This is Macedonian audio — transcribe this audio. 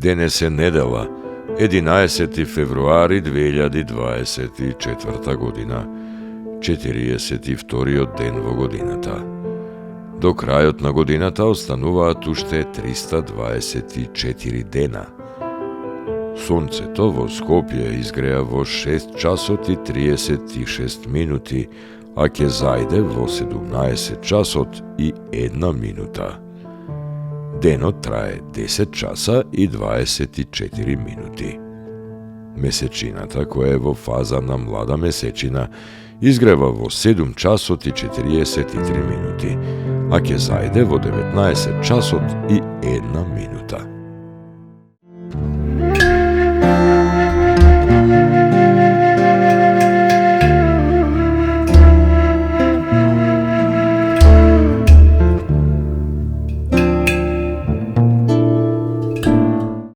Денес е недела, 11. февруари 2024 година, 42-иот ден во годината. До крајот на годината остануваат уште 324 дена. Сонцето во Скопје изгреа во 6 часот и 36 минути, а ќе зајде во 17 часот и 1 минута. Денот трае 10 часа и 24 минути. Месечината, која е во фаза на млада месечина, изгрева во 7 часот и 43 минути, а ќе зајде во 19 часот и 1 минута.